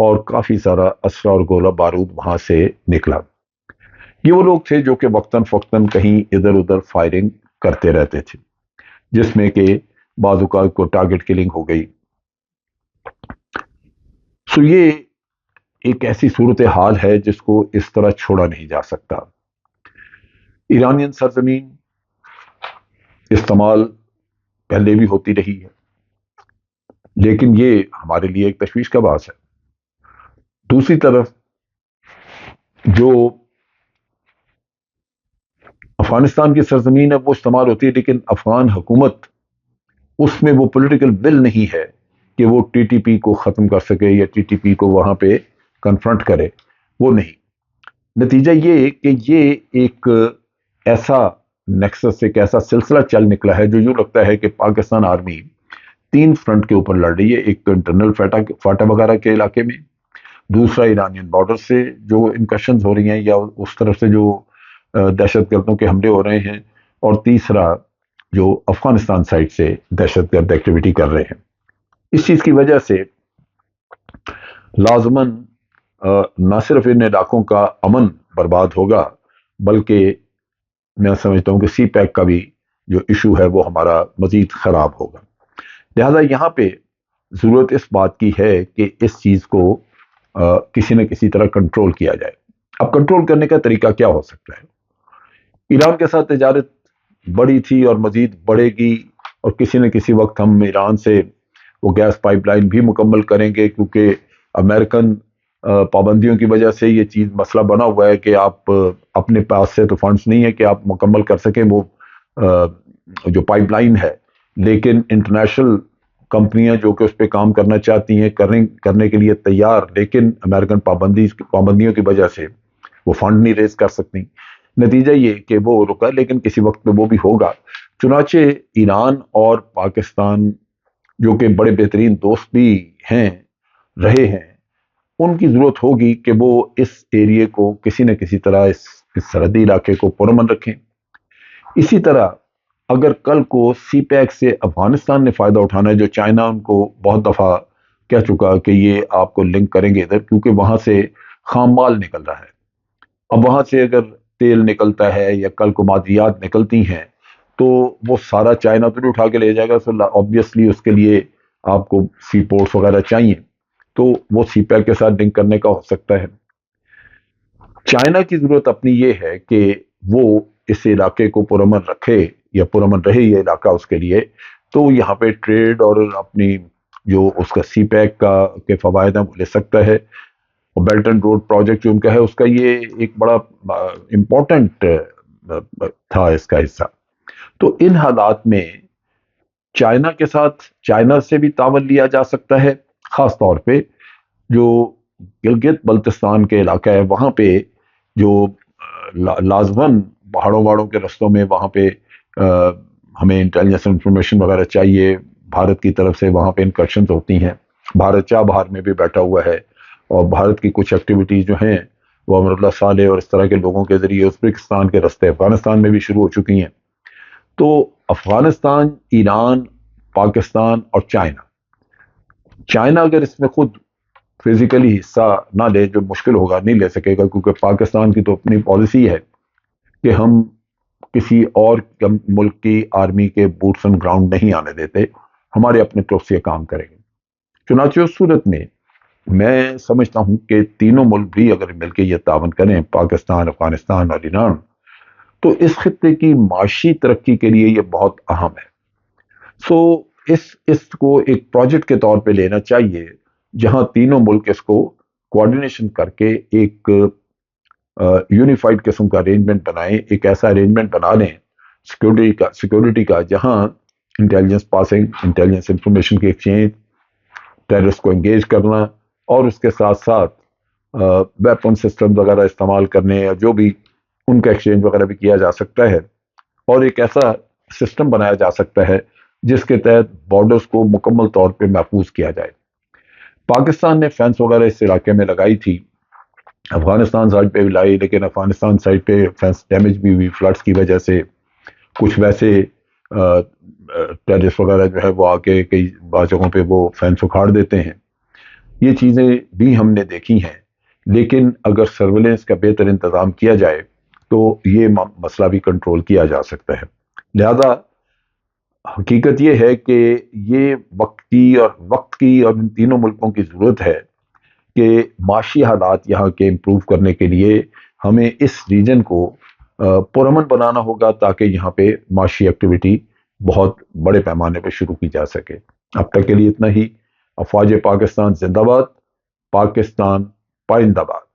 اور کافی سارا اسلحہ اور گولہ بارود وہاں سے نکلا۔ یہ وہ لوگ تھے جو کہ وقتاً فوقتاً کہیں ادھر ادھر فائرنگ کرتے رہتے تھے، جس میں کہ بعض اوقات کو ٹارگٹ کلنگ ہو گئی۔ سو یہ ایک ایسی صورتحال ہے جس کو اس طرح چھوڑا نہیں جا سکتا۔ ایرانین سرزمین استعمال پہلے بھی ہوتی رہی ہے، لیکن یہ ہمارے لیے ایک تشویش کا باعث ہے۔ دوسری طرف جو افغانستان کی سرزمین ہے وہ استعمال ہوتی ہے، لیکن افغان حکومت اس میں وہ پولیٹیکل ول نہیں ہے کہ وہ ٹی ٹی پی کو ختم کر سکے یا ٹی ٹی پی کو وہاں پہ کنفرنٹ کرے، وہ نہیں۔ نتیجہ یہ کہ یہ ایک ایسا نیکسس، ایک ایسا سلسلہ چل نکلا ہے جو یوں لگتا ہے کہ پاکستان آرمی 3 فرنٹ کے اوپر لڑ رہی ہے۔ ایک تو انٹرنل فاٹا وغیرہ کے علاقے میں، دوسرا ایرانین بارڈر سے جو انکشنز ہو رہی ہیں یا اس طرف سے جو دہشت گردوں کے حملے ہو رہے ہیں، اور تیسرا جو افغانستان سائڈ سے دہشت گرد ایکٹیویٹی کر رہے ہیں۔ اس چیز کی وجہ سے لازماً نہ صرف ان علاقوں کا امن برباد ہوگا، بلکہ میں سمجھتا ہوں کہ سی پیک کا بھی جو ایشو ہے وہ ہمارا مزید خراب ہوگا۔ لہذا یہاں پہ ضرورت اس بات کی ہے کہ اس چیز کو کسی نہ کسی طرح کنٹرول کیا جائے۔ اب کنٹرول کرنے کا طریقہ کیا ہو سکتا ہے؟ ایران کے ساتھ تجارت بڑی تھی اور مزید بڑھے گی، اور کسی نہ کسی وقت ہم ایران سے وہ گیس پائپ لائن بھی مکمل کریں گے، کیونکہ امریکن پابندیوں کی وجہ سے یہ چیز مسئلہ بنا ہوا ہے کہ آپ اپنے پاس سے تو فنڈز نہیں ہے کہ آپ مکمل کر سکیں وہ جو پائپ لائن ہے، لیکن انٹرنیشنل کمپنیاں جو کہ اس پہ کام کرنا چاہتی ہیں کرنے کے لیے تیار، لیکن امریکن پابندیوں کی وجہ سے وہ فنڈ نہیں ریز کر سکتی۔ نتیجہ یہ کہ وہ رکا، لیکن کسی وقت پہ وہ بھی ہوگا۔ چنانچہ ایران اور پاکستان جو کہ بڑے بہترین دوست بھی ہیں رہے ہیں، ان کی ضرورت ہوگی کہ وہ اس ایریے کو کسی نہ کسی طرح اس سرحدی علاقے کو پرامن رکھیں۔ اسی طرح اگر کل کو سی پیک سے افغانستان نے فائدہ اٹھانا ہے، جو چائنا ان کو بہت دفعہ کہہ چکا کہ یہ آپ کو لنک کریں گے ادھر، کیونکہ وہاں سے خام مال نکل رہا ہے۔ اب وہاں سے اگر تیل نکلتا ہے یا کل کو مادیات نکلتی ہیں تو وہ سارا چائنا تو نہیں اٹھا کے لے جائے گا، سو آبویسلی اس کے لیے آپ کو سی پورٹس وغیرہ چاہیے، تو وہ سی پیک کے ساتھ لنک کرنے کا ہو سکتا ہے۔ چائنا کی ضرورت اپنی یہ ہے کہ وہ اس علاقے کو پرامن رکھے یا پرامن رہے یہ علاقہ اس کے لیے، تو یہاں پہ ٹریڈ اور اپنی جو اس کا سی پیک کا کے فوائد ہیں وہ لے سکتا ہے۔ اور بیلٹ اینڈ روڈ پروجیکٹ جو ان کا ہے، اس کا یہ ایک بڑا امپورٹنٹ تھا اس کا حصہ۔ تو ان حالات میں چائنا کے ساتھ چائنا سے بھی تعاون لیا جا سکتا ہے، خاص طور پہ جو گلگت بلتستان کے علاقہ ہے وہاں پہ جو لازماً پہاڑوں واڑوں کے رستوں میں وہاں پہ ہمیں انٹیلیجنس انفارمیشن وغیرہ چاہیے، بھارت کی طرف سے وہاں پہ انکرشنز ہوتی ہیں۔ بھارت چاہ باہر میں بھی بیٹھا ہوا ہے، اور بھارت کی کچھ ایکٹیویٹیز جو ہیں وہ امر اللہ صالح اور اس طرح کے لوگوں کے ذریعے ازبکستان کے رستے افغانستان میں بھی شروع ہو چکی ہیں۔ تو افغانستان، ایران، پاکستان اور چائنا اگر اس میں خود فزیکلی حصہ نہ لے، جو مشکل ہوگا، نہیں لے سکے گا، کیونکہ پاکستان کی تو اپنی پالیسی ہے کہ ہم کسی اور ملک کی آرمی کے بوٹس آن گراؤنڈ نہیں آنے دیتے، ہمارے اپنے طرف سے کام کریں گے۔ چنانچہ اس صورت میں میں سمجھتا ہوں کہ تینوں ملک بھی اگر مل کے یہ تعاون کریں، پاکستان، افغانستان اور ایران، تو اس خطے کی معاشی ترقی کے لیے یہ بہت اہم ہے۔ سو اس کو ایک پروجیکٹ کے طور پہ لینا چاہیے، جہاں تینوں ملک اس کو کوآرڈینیشن کر کے ایک یونیفائڈ قسم کا ارینجمنٹ بنائیں، ایک ایسا ارینجمنٹ بنا لیں سیکورٹی کا جہاں انٹیلیجنس پاسنگ، انٹیلیجنس انفارمیشن کی ایکسچینج، ٹیررسٹ کو انگیج کرنا، اور اس کے ساتھ ساتھ ویپن سسٹم وغیرہ استعمال کرنے، یا جو بھی ان کا ایکسچینج وغیرہ بھی کیا جا سکتا ہے، اور ایک ایسا سسٹم بنایا جا سکتا ہے جس کے تحت بارڈرز کو مکمل طور پہ محفوظ کیا جائے۔ پاکستان نے فینس وغیرہ اس علاقے میں لگائی تھی، افغانستان سائڈ پہ بھی لائی، لیکن افغانستان سائڈ پہ فینس ڈیمیج بھی ہوئی فلڈز کی وجہ سے۔ کچھ ویسے ٹیررسٹ وغیرہ جو ہے وہ آ کے کئی بعض جگہوں پہ وہ فینس اکھاڑ دیتے ہیں۔ یہ چیزیں بھی ہم نے دیکھی ہیں، لیکن اگر سرویلنس کا بہتر انتظام کیا جائے تو یہ مسئلہ بھی کنٹرول کیا جا سکتا ہے۔ لہذا حقیقت یہ ہے کہ یہ وقت کی اور ان تینوں ملکوں کی ضرورت ہے کہ معاشی حالات یہاں کے امپروو کرنے کے لیے ہمیں اس ریجن کو پرامن بنانا ہوگا، تاکہ یہاں پہ معاشی ایکٹیویٹی بہت بڑے پیمانے پہ شروع کی جا سکے۔ اب تک کے لیے اتنا ہی۔ افواج پاکستان زندہ باد، پاکستان پائندہ باد۔